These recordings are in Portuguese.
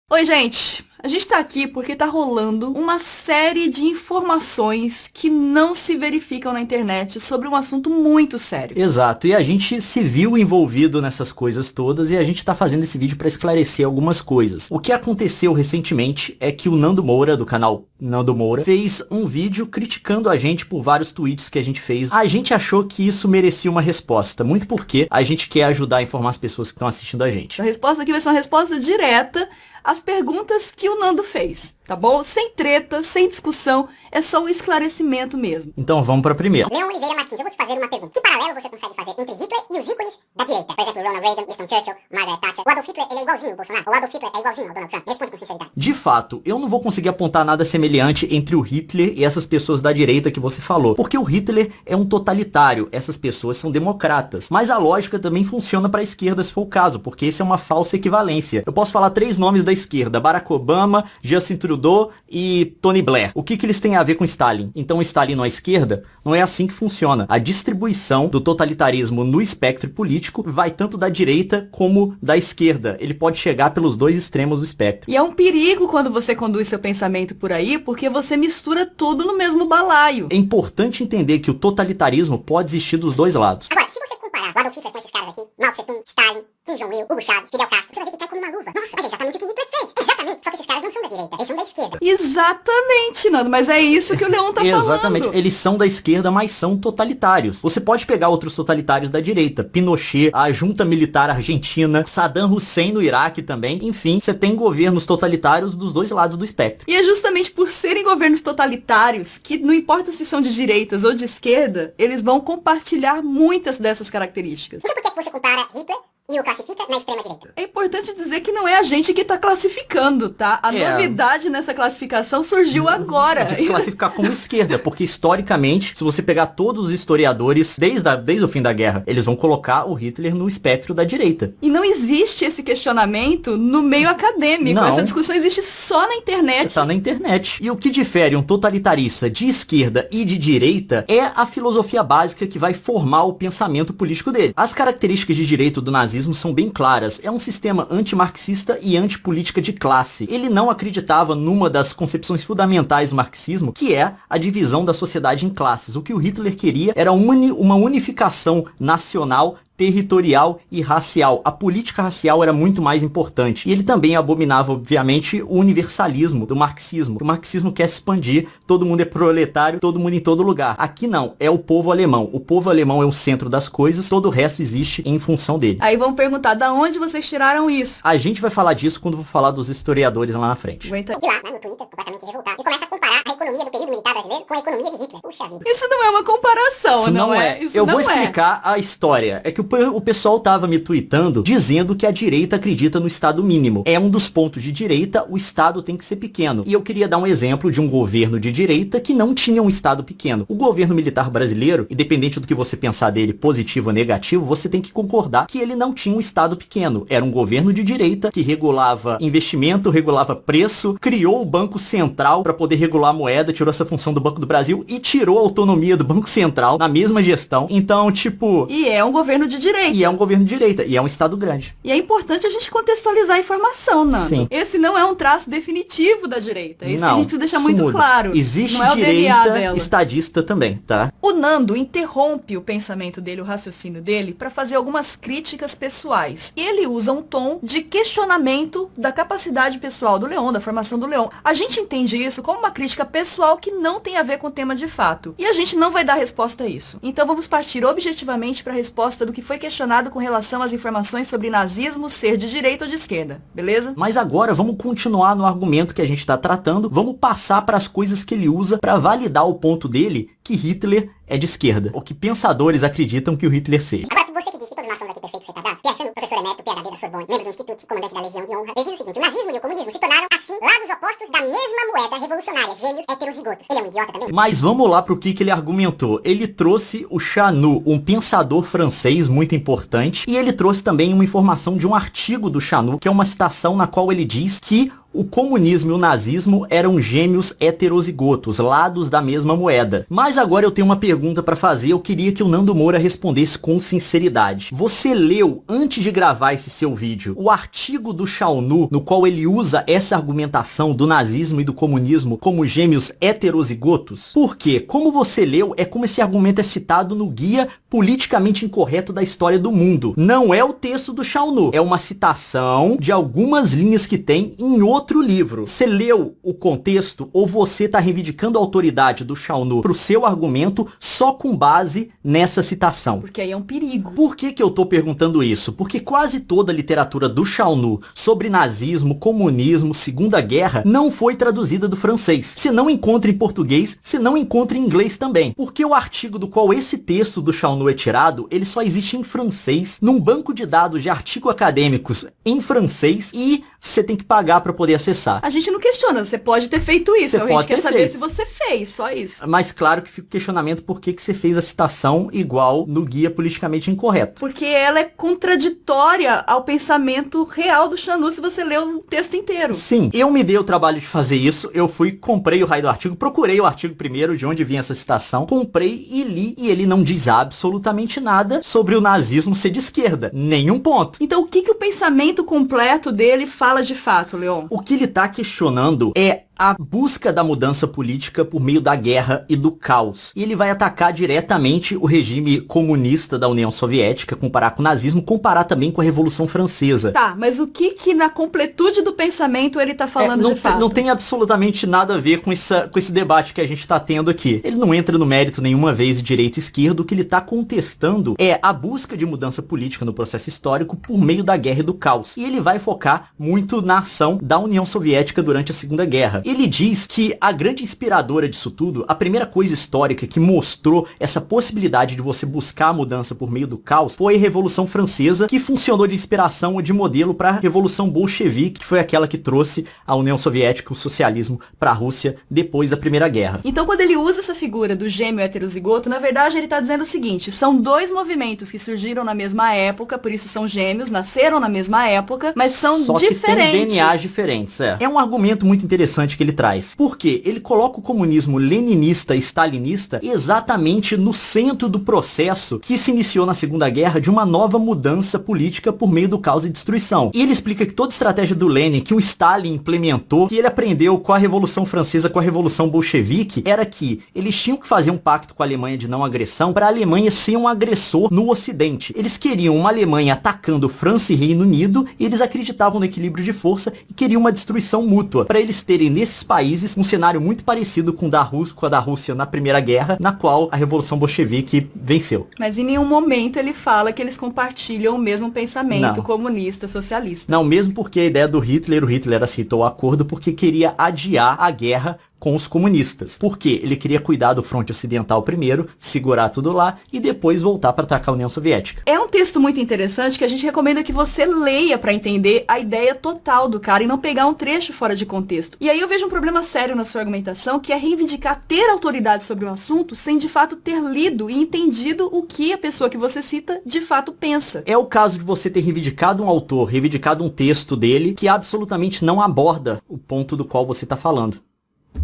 Oi, gente! A gente tá aqui porque tá rolando uma série de informações que não se verificam na internet sobre um assunto muito sério. Exato, e a gente se viu envolvido nessas coisas todas e a gente tá fazendo esse vídeo pra esclarecer algumas coisas. O que aconteceu recentemente é que o Nando Moura, do canal Nando Moura, fez um vídeo criticando a gente por vários tweets que a gente fez. A gente achou que isso merecia uma resposta, muito porque a gente quer ajudar a informar as pessoas que estão assistindo a gente. A resposta aqui vai ser uma resposta direta às perguntas que o Nando fez, tá bom? Sem treta, sem discussão, é só um esclarecimento mesmo. Então vamos pra primeira. Leon Oliveira Martins, eu vou te fazer uma pergunta. Que paralelo você consegue fazer entre Hitler e os ícones da direita? Por exemplo, Ronald Reagan, Winston Churchill, Margaret Thatcher. O Adolf Hitler, ele é igualzinho ao Bolsonaro? O Adolf Hitler é igualzinho ao Donald Trump? Responde com sinceridade. De fato, eu não vou conseguir apontar nada semelhante entre o Hitler e essas pessoas da direita que você falou. Porque o Hitler é um totalitário, essas pessoas são democratas. Mas a lógica também funciona pra esquerda se for o caso, porque esse é uma falsa equivalência. Eu posso falar 3 nomes da esquerda: Barack Obama, Justin Trudeau e Tony Blair. O que eles têm a ver com Stalin? Então Stalin não é esquerda? Não é assim que funciona. A distribuição do totalitarismo no espectro político vai tanto da direita como da esquerda. Ele pode chegar pelos 2 extremos do espectro. E é um perigo quando você conduz seu pensamento por aí, porque você mistura tudo no mesmo balaio. É importante entender que o totalitarismo pode existir dos 2 lados. Agora, se você comparar o Adolf Hitler com esses caras aqui, Mao Tse Tung, Stalin, Kim Jong-il, Hugo Chávez, Fidel Castro, você vai ver que cai como uma luva. Nossa, mas é exatamente o que Hitler fez. Exatamente. Só que esses caras não são da direita, eles são da esquerda. Exatamente, Nando, mas é isso que o Leon tá Exatamente, falando. eles são da esquerda, mas são totalitários. Você pode pegar outros totalitários da direita, Pinochet, a junta militar argentina, Saddam Hussein no Iraque também. Enfim, você tem governos totalitários dos 2 lados do espectro. E é justamente por serem governos totalitários que, não importa se são de direitas ou de esquerda, eles vão compartilhar muitas dessas características. Então por que você compara Hitler e o classifica na extrema-direita? É importante dizer que não é a gente que tá classificando, tá? A novidade nessa classificação surgiu agora. De classificar como esquerda, porque historicamente, se você pegar todos os historiadores, desde o fim da guerra, eles vão colocar o Hitler no espectro da direita. E não existe esse questionamento no meio acadêmico. Não. Essa discussão existe só na internet. Tá na internet. E o que difere um totalitarista de esquerda e de direita é a filosofia básica que vai formar o pensamento político dele. As características de direito do nazismo são bem claras. É um sistema antimarxista e antipolítica de classe. Ele não acreditava numa das concepções fundamentais do marxismo, que é a divisão da sociedade em classes. O que o Hitler queria era uma unificação nacional, territorial e racial. A política racial era muito mais importante. E ele também abominava, obviamente, o universalismo do marxismo. O marxismo quer se expandir, todo mundo é proletário, todo mundo em todo lugar. Aqui não, é o povo alemão. O povo alemão é o centro das coisas, todo o resto existe em função dele. Aí vão perguntar, da onde vocês tiraram isso? A gente vai falar disso quando for falar dos historiadores lá na frente. Aguenta. E lá, no Twitter, completamente revoltado, e começa a comparar a economia do período militar brasileiro com a economia de Hitler. Puxa vida. Isso não é uma comparação, Isso não é. Isso Eu não vou é. explicar a história. É que o pessoal tava me tweetando dizendo que a direita acredita no Estado mínimo. É um dos pontos de direita, o Estado tem que ser pequeno. E eu queria dar um exemplo de um governo de direita que não tinha um Estado pequeno. O governo militar brasileiro, independente do que você pensar dele, positivo ou negativo, você tem que concordar que ele não tinha um Estado pequeno. Era um governo de direita que regulava investimento, regulava preço, criou o Banco Central para poder regular a moeda, tirou essa função do Banco do Brasil e tirou a autonomia do Banco Central na mesma gestão. Então, tipo... E é um governo de direita. E é um governo de direita, e é um Estado grande. E é importante a gente contextualizar a informação, Nando. Sim. Esse não é um traço definitivo da direita. É isso que a Não, gente precisa deixar isso muito muda. claro. Existe não é o DNA direita dela. estadista também, tá? O Nando interrompe o pensamento dele, o raciocínio dele, para fazer algumas críticas pessoais. E ele usa um tom de questionamento da capacidade pessoal do Leon, da formação do Leon. A gente entende isso como uma crítica pessoal que não tem a ver com o tema de fato. E a gente não vai dar resposta a isso. Então vamos partir objetivamente para a resposta do que foi questionado com relação às informações sobre nazismo ser de direita ou de esquerda, beleza? Mas agora vamos continuar no argumento que a gente está tratando, vamos passar para as coisas que ele usa para validar o ponto dele que Hitler é de esquerda, ou que pensadores acreditam que o Hitler seja. Agora, você que disse que todos nós somos aqui perfeitos retardados, Piaçano, professor emérito, PhD da Sorbonne, membro do Instituto e comandante da Legião de Honra, ele diz o seguinte: o nazismo e o comunismo se tornaram, assim, lados opostos da mesma moeda revolucionária, gêmeos heterozigotos. Ele é um idiota também? Mas vamos lá pro que ele argumentou. Ele trouxe o Chanu, um pensador francês muito importante, e ele trouxe também uma informação de um artigo do Chanu, que é uma citação na qual ele diz que o comunismo e o nazismo eram gêmeos heterozigotos, lados da mesma moeda. Mas agora eu tenho uma pergunta pra fazer, eu queria que o Nando Moura respondesse com sinceridade. Você leu, antes de gravar esse seu vídeo, o artigo do Shaunu, no qual ele usa essa argumentação do nazismo e do comunismo como gêmeos heterozigotos? Por quê? Como você leu, é como esse argumento é citado no Guia Politicamente Incorreto da História do Mundo. Não é o texto do Shaunu, é uma citação de algumas linhas que tem em outro livro. Você leu o contexto ou você tá reivindicando a autoridade do Shaunu pro seu argumento só com base nessa citação? Porque aí é um perigo. Por que eu tô perguntando isso? Porque quase toda a literatura do Shaunu sobre nazismo, comunismo, Segunda Guerra não foi traduzida do francês. Você não encontra em português, você não encontra em inglês também. Porque o artigo do qual esse texto do Shaunu é tirado, ele só existe em francês, num banco de dados de artigos acadêmicos em francês, e você tem que pagar para poder acessar. A gente não questiona, você pode ter feito isso. A gente quer saber se você fez, só isso. Mas claro que fica o questionamento por que você fez a citação igual no Guia Politicamente Incorreto. Porque ela é contraditória ao pensamento real do Shaunu se você lê o texto inteiro. Sim, eu me dei o trabalho de fazer isso, eu comprei o raio do artigo, procurei o artigo primeiro, de onde vinha essa citação, comprei e li, e ele não diz absolutamente nada sobre o nazismo ser de esquerda. Nenhum ponto. Então o que o pensamento completo dele fala de fato, Leon? O que ele tá questionando é a busca da mudança política por meio da guerra e do caos. E ele vai atacar diretamente o regime comunista da União Soviética, comparar com o nazismo, comparar também com a Revolução Francesa. Tá, mas o que na completude do pensamento ele tá falando de fato? Não tem absolutamente nada a ver com esse debate que a gente tá tendo aqui. Ele não entra no mérito nenhuma vez de direita e esquerda. O que ele tá contestando é a busca de mudança política no processo histórico por meio da guerra e do caos. E ele vai focar muito na ação da União Soviética durante a Segunda Guerra. Ele diz que a grande inspiradora disso tudo, a primeira coisa histórica que mostrou essa possibilidade de você buscar a mudança por meio do caos, foi a Revolução Francesa, que funcionou de inspiração ou de modelo para a Revolução Bolchevique, que foi aquela que trouxe a União Soviética, o socialismo, para a Rússia depois da Primeira Guerra. Então, quando ele usa essa figura do gêmeo heterozigoto, na verdade ele está dizendo o seguinte: são dois movimentos que surgiram na mesma época, por isso são gêmeos, nasceram na mesma época, mas são só diferentes. Que tem DNAs diferentes, É um argumento muito interessante que ele traz. Por quê? Ele coloca o comunismo leninista e stalinista exatamente no centro do processo que se iniciou na Segunda Guerra de uma nova mudança política por meio do caos e destruição. E ele explica que toda a estratégia do Lenin, que o Stalin implementou, que ele aprendeu com a Revolução Francesa, com a Revolução Bolchevique, era que eles tinham que fazer um pacto com a Alemanha de não agressão para a Alemanha ser um agressor no Ocidente. Eles queriam uma Alemanha atacando França e Reino Unido, e eles acreditavam no equilíbrio de força e queriam uma destruição mútua, para eles terem nesses países um cenário muito parecido com a da Rússia na Primeira Guerra, na qual a Revolução Bolchevique venceu. Mas em nenhum momento ele fala que eles compartilham o mesmo pensamento comunista, socialista. Não, mesmo porque a ideia do Hitler, o Hitler aceitou o acordo porque queria adiar a guerra com os comunistas. Porque ele queria cuidar do fronte ocidental primeiro, segurar tudo lá e depois voltar para atacar a União Soviética. É um texto muito interessante que a gente recomenda que você leia para entender a ideia total do cara e não pegar um trecho fora de contexto. E aí eu vejo um problema sério na sua argumentação, que é reivindicar ter autoridade sobre o assunto sem de fato ter lido e entendido o que a pessoa que você cita de fato pensa. É o caso de você ter reivindicado um autor, reivindicado um texto dele que absolutamente não aborda o ponto do qual você está falando.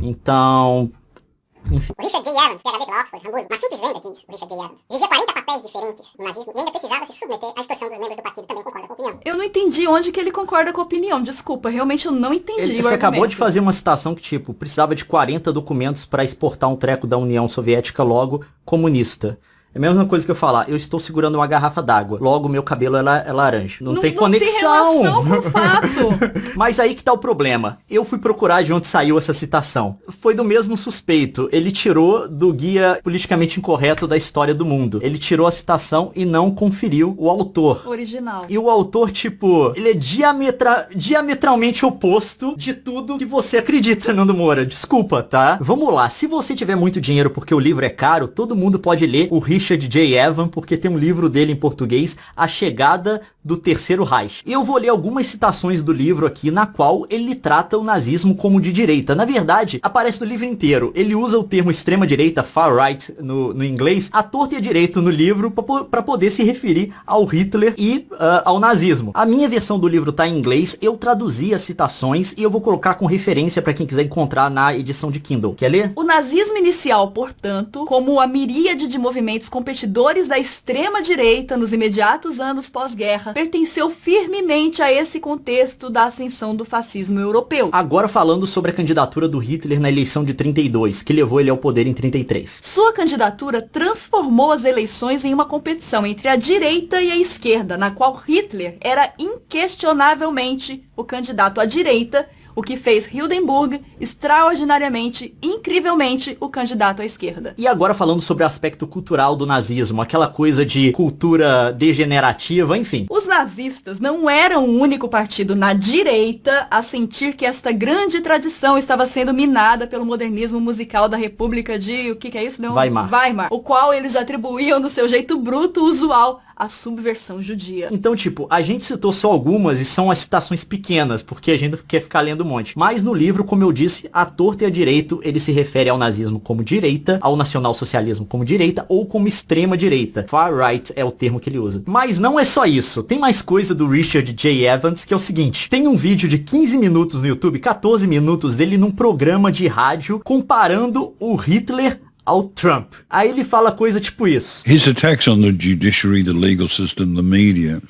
Então, enfim. O Richard J. Evans, PhD pela Oxford, Hamburgo, uma simples venda diz, o Richard J. Evans, exigia 40 papéis diferentes no nazismo e ainda precisava se submeter à extorsão dos membros do partido. Também concorda com a opinião? Eu não entendi onde que ele concorda com a opinião, desculpa, realmente eu não entendi Você acabou de fazer uma citação que, tipo, precisava de 40 documentos para exportar um treco da União Soviética, logo comunista. É a mesma coisa que eu falar, eu estou segurando uma garrafa d'água, logo meu cabelo é laranja. Não tem conexão. Não tem relação com o fato. Mas aí que tá o problema. Eu fui procurar de onde saiu essa citação. Foi do mesmo suspeito. Ele tirou do Guia Politicamente Incorreto da História do Mundo. Ele tirou a citação e não conferiu o autor. Original. E o autor, tipo, ele é diametralmente oposto de tudo que você acredita, Nando Moura. Desculpa, tá? Vamos lá. Se você tiver muito dinheiro porque o livro é caro, todo mundo pode ler o Richard Richard J. Evans, porque tem um livro dele em português, A Chegada do Terceiro Reich. E eu vou ler algumas citações do livro aqui, na qual ele trata o nazismo como de direita. Na verdade, aparece no livro inteiro. Ele usa o termo extrema-direita, far-right, no inglês, à torta e à direita no livro, para poder se referir ao Hitler e ao nazismo. A minha versão do livro tá em inglês, eu traduzi as citações e eu vou colocar com referência para quem quiser encontrar na edição de Kindle. Quer ler? O nazismo inicial, portanto, como a miríade de movimentos competidores da extrema-direita nos imediatos anos pós-guerra, pertenceu firmemente a esse contexto da ascensão do fascismo europeu. Agora falando sobre a candidatura do Hitler na eleição de 32, que levou ele ao poder em 33. Sua candidatura transformou as eleições em uma competição entre a direita e a esquerda, na qual Hitler era inquestionavelmente o candidato à direita, o que fez Hindenburg extraordinariamente, incrivelmente, o candidato à esquerda. E agora falando sobre o aspecto cultural do nazismo, aquela coisa de cultura degenerativa, enfim. Os nazistas não eram o único partido na direita a sentir que esta grande tradição estava sendo minada pelo modernismo musical da República de... o que é isso, Leon? Weimar. O qual eles atribuíam no seu jeito bruto usual a subversão judia. Então, tipo, a gente citou só algumas e são as citações pequenas, porque a gente quer ficar lendo um monte. Mas no livro, como eu disse, à torta e à direito, ele se refere ao nazismo como direita, ao nacionalsocialismo como direita ou como extrema direita. Far right é o termo que ele usa. Mas não é só isso. Tem mais coisa do Richard J. Evans, que é o seguinte. Tem um vídeo de 15 minutos no YouTube, 14 minutos dele num programa de rádio comparando o Hitler ao Trump. Aí ele fala coisa tipo isso. His attacks on the judiciary, the legal system, the media,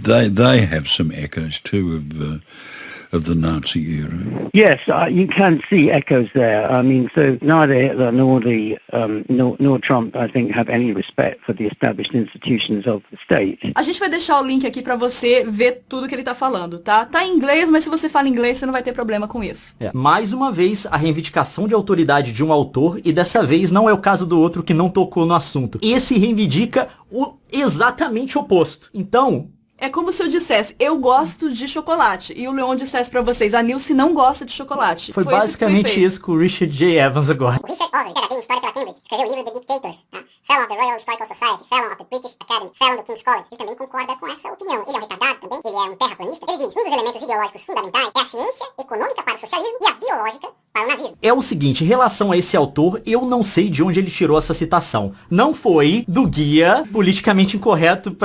they have some echoes too of the Nazi era. Yes, you can see echoes there. I mean, so neither Hitler nor Trump, I think, have any respect for the established institutions of the state. A gente vai deixar o link aqui pra você ver tudo que ele tá falando, tá? Tá em inglês, mas se você fala inglês, você não vai ter problema com isso. Mais uma vez, a reivindicação de autoridade de um autor, e dessa vez não é o caso do outro que não tocou no assunto. Esse reivindica o exatamente oposto. Então... é como se eu dissesse, eu gosto de chocolate. E o Leon dissesse pra vocês, a Nilce não gosta de chocolate. Foi basicamente isso com o Richard J. Evans agora. O Richard Overy, PhD em História pela Cambridge, escreveu o livro The Dictators, tá? Fellow of the Royal Historical Society, Fellow of the British Academy, Fellow do King's College. Ele também concorda com essa opinião. Ele é um retardado também, ele é um terraplanista. Ele diz, um dos elementos ideológicos fundamentais é a ciência econômica para o socialismo e a biológica para o nazismo. É o seguinte, em relação a esse autor, eu não sei de onde ele tirou essa citação. Não foi do guia politicamente incorreto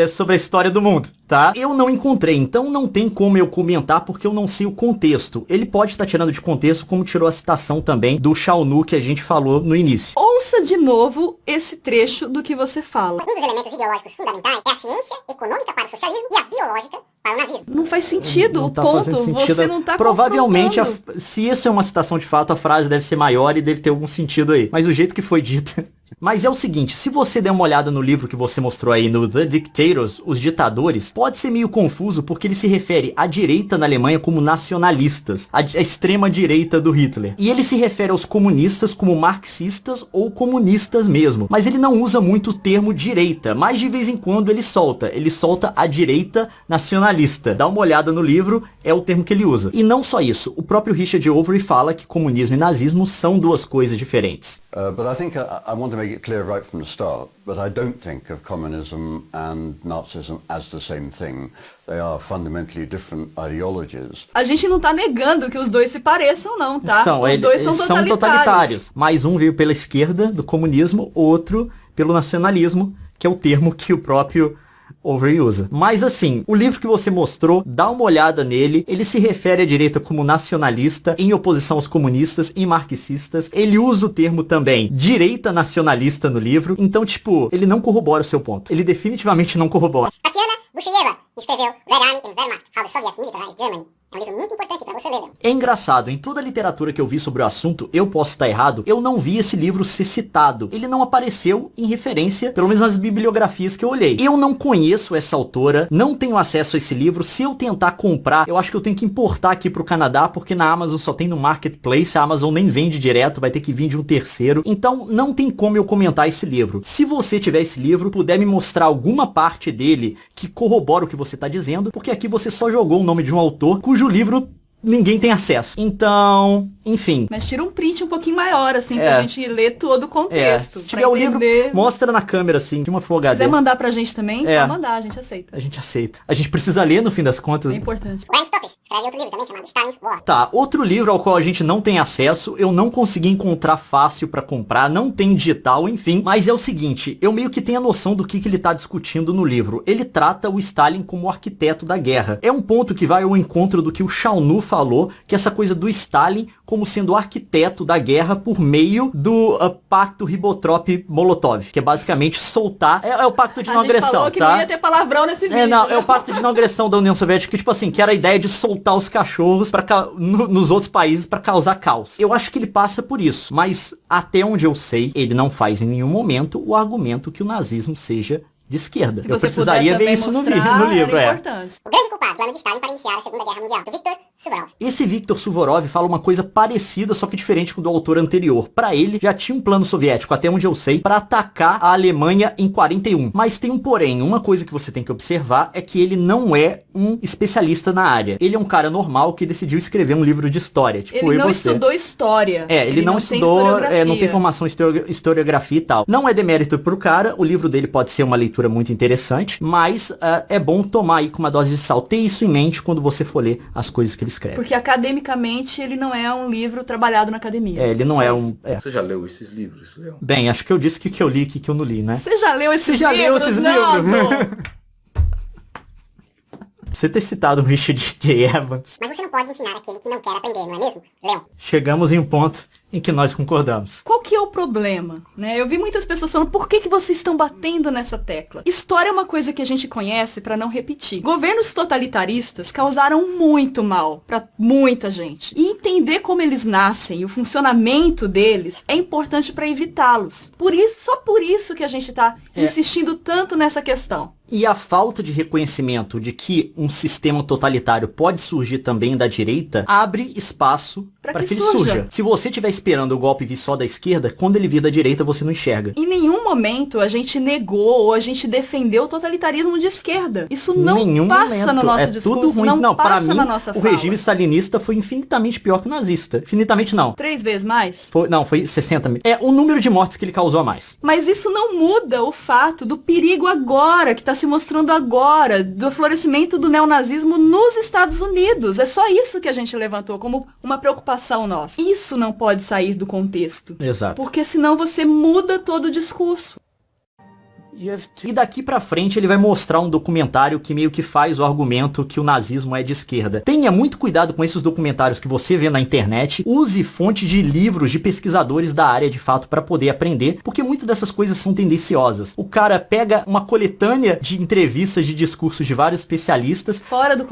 sobre a história do mundo, tá? Eu não encontrei, então não tem como eu comentar porque eu não sei o contexto. Ele pode estar tirando de contexto, como tirou a citação também do Shaunu que a gente falou no início. Ouça de novo esse trecho do que você fala. Um dos elementos ideológicos fundamentais é a ciência econômica para o socialismo e a biológica para o nazismo. Não faz sentido, Não tá ponto. fazendo sentido. Você não tá Provavelmente, confrontando. se isso é uma citação de fato, a frase deve ser maior e deve ter algum sentido aí. Mas o jeito que foi dita... Mas é o seguinte, se você der uma olhada no livro que você mostrou aí no The Dictators, Os Ditadores, pode ser meio confuso porque ele se refere à direita na Alemanha como nacionalistas, a extrema direita do Hitler. E ele se refere aos comunistas como marxistas ou comunistas mesmo. Mas ele não usa muito o termo direita, mas de vez em quando ele solta a direita nacionalista. Dá uma olhada no livro, é o termo que ele usa. E não só isso, o próprio Richard Overy fala que comunismo e nazismo são duas coisas diferentes. But I think I want to make it clear right from the start that I don't think of communism and Nazism as the same thing. They are fundamentally different ideologies. A gente não tá negando que os dois se pareçam, não, tá? Os dois são totalitários. Mas um veio pela esquerda do comunismo, outro pelo nacionalismo, que é o termo que o próprio Overy usa. Mas assim, o livro que você mostrou, dá uma olhada nele, ele se refere à direita como nacionalista, em oposição aos comunistas e marxistas. Ele usa o termo também direita nacionalista no livro, então tipo, ele não corrobora o seu ponto. Ele definitivamente não corrobora. Tatiana Bushayeva escreveu Red Army and Wehrmacht, How the Soviets Militarized Germany. É um livro muito importante pra você ler. É engraçado, em toda a literatura que eu vi sobre o assunto, eu posso estar errado, eu não vi esse livro ser citado. Ele não apareceu em referência, pelo menos nas bibliografias que eu olhei. Eu não conheço essa autora, não tenho acesso a esse livro. Se eu tentar comprar, eu acho que eu tenho que importar aqui pro Canadá, porque na Amazon só tem no Marketplace, a Amazon nem vende direto, vai ter que vir de um terceiro. Então não tem como eu comentar esse livro. Se você tiver esse livro, puder me mostrar alguma parte dele que corrobora o que você tá dizendo, porque aqui você só jogou o nome de um autor cujo livro ninguém tem acesso. Então, enfim. Mas tira um print um pouquinho maior, assim, pra gente ler todo o contexto. Se tiver o livro, mostra na câmera, assim, de uma Full HD. Se quiser mandar pra gente também, pode mandar, a gente aceita. A gente aceita. A gente precisa ler, no fim das contas. É importante. Ryan Stopes escreve outro livro também chamado Stalin's War. Tá, outro livro ao qual a gente não tem acesso, eu não consegui encontrar fácil pra comprar, não tem digital, enfim. Mas é o seguinte, eu meio que tenho a noção do que ele tá discutindo no livro. Ele trata o Stalin como o arquiteto da guerra. É um ponto que vai ao encontro do que o Shaunu falou, que essa coisa do Stalin como sendo o arquiteto da guerra por meio do pacto Ribbentrop-Molotov, que é basicamente soltar, é o pacto de não agressão, falou que tá? não ia ter palavrão nesse vídeo. É o pacto de não agressão da União Soviética, que tipo assim, que era a ideia de soltar os cachorros nos outros países pra causar caos. Eu acho que ele passa por isso, mas até onde eu sei, ele não faz em nenhum momento o argumento que o nazismo seja de esquerda. Eu precisaria ver isso no livro, importante. O grande culpado, plano de Stalin para iniciar a Segunda Guerra Mundial, do Viktor Suvorov. Esse Viktor Suvorov fala uma coisa parecida, só que diferente com o do autor anterior. Pra ele, já tinha um plano soviético, até onde eu sei, pra atacar a Alemanha em 41. Mas tem um porém, uma coisa que você tem que observar é que ele não é um especialista na área. Ele é um cara normal que decidiu escrever um livro de história. Tipo, ele não estudou história. Ele não estudou, não tem formação em historiografia e tal. Não é demérito pro cara, o livro dele pode ser uma leitura muito interessante, mas é bom tomar aí com uma dose de sal. Ter isso em mente quando você for ler as coisas que ele escreve. Porque academicamente ele não é um livro trabalhado na academia. Ele não é um... Você já leu esses livros, Leon? Bem, acho que eu disse que eu li e que eu não li, né? Você já leu esses livros? Leu esses livros? Você ter citado o Richard J. Evans. Mas você não pode ensinar aquele que não quer aprender, não é mesmo, Leon? Chegamos em um ponto em que nós concordamos. Qual que é o problema, né? Eu vi muitas pessoas falando, por que vocês estão batendo nessa tecla? História é uma coisa que a gente conhece pra não repetir. Governos totalitaristas causaram muito mal pra muita gente. E entender como eles nascem e o funcionamento deles é importante pra evitá-los. Só por isso que a gente tá insistindo tanto nessa questão. E a falta de reconhecimento de que um sistema totalitário pode surgir também da direita abre espaço para que ele surja. Se você estiver esperando o golpe vir só da esquerda, quando ele vir da direita você não enxerga. Em nenhum momento a gente negou ou a gente defendeu o totalitarismo de esquerda. Isso não passa no nosso discurso, tudo ruim. Não, passa para mim, na nossa o fala. regime stalinista foi infinitamente pior que o nazista. Infinitamente não. 3 vezes mais? Foi 60 mil. É o número de mortes que ele causou a mais. Mas isso não muda o fato do perigo agora, que está se mostrando agora, do florescimento do neonazismo nos Estados Unidos. É só isso que a gente levantou como uma preocupação nossa. Isso não pode sair do contexto. Exato. Porque senão você muda todo o discurso. E daqui pra frente ele vai mostrar um documentário que meio que faz o argumento que o nazismo é de esquerda. Tenha muito cuidado com esses documentários que você vê na internet. Use fonte de livros de pesquisadores da área de fato pra poder aprender, porque muitas dessas coisas são tendenciosas. O cara pega uma coletânea de entrevistas, de discursos de vários especialistas. Fora do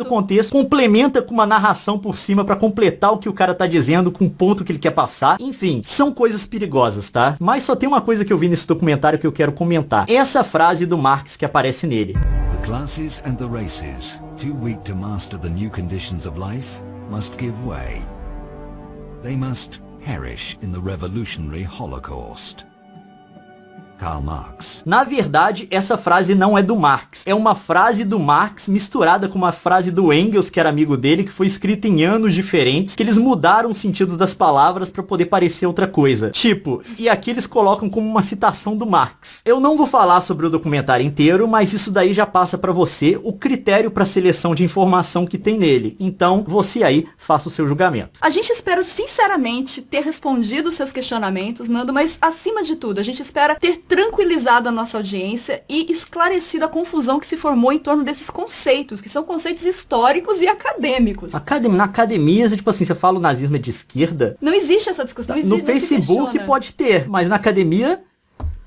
contexto. Complementa com uma narração por cima pra completar o que o cara tá dizendo com o ponto que ele quer passar. Enfim, são coisas perigosas, tá? Mas só tem uma coisa que eu vi nesse documentário que eu quero comentar. Essa frase do Marx que aparece nele. The classes and the races, too weak to master the new conditions of life, must give way. They must perish in the revolutionary Holocaust. Karl Marx. Na verdade, essa frase não é do Marx. É uma frase do Marx misturada com uma frase do Engels, que era amigo dele, que foi escrita em anos diferentes, que eles mudaram os sentidos das palavras pra poder parecer outra coisa. Tipo, e aqui eles colocam como uma citação do Marx. Eu não vou falar sobre o documentário inteiro, mas isso daí já passa pra você o critério pra seleção de informação que tem nele. Então, você aí faça o seu julgamento. A gente espera sinceramente ter respondido os seus questionamentos, Nando, mas acima de tudo, a gente espera ter tranquilizado a nossa audiência e esclarecido a confusão que se formou em torno desses conceitos, que são conceitos históricos e acadêmicos. Na academia, tipo assim, você fala o nazismo é de esquerda. Não existe essa discussão. No Facebook pode ter, mas na academia...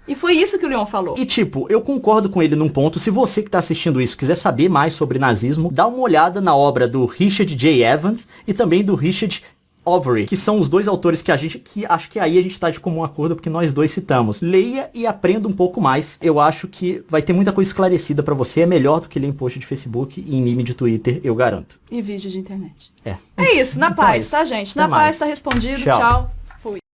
E foi isso que o Leon falou. E tipo, eu concordo com ele num ponto. Se você que tá assistindo isso quiser saber mais sobre nazismo, dá uma olhada na obra do Richard J. Evans e também do Richard Overy, que são os dois autores que acho que aí a gente tá de comum acordo, porque nós dois citamos. Leia e aprenda um pouco mais. Eu acho que vai ter muita coisa esclarecida pra você. É melhor do que ler em post de Facebook e em meme de Twitter, eu garanto. E vídeo de internet. É isso, na então paz, tá, gente? Na paz, tá respondido. Tchau.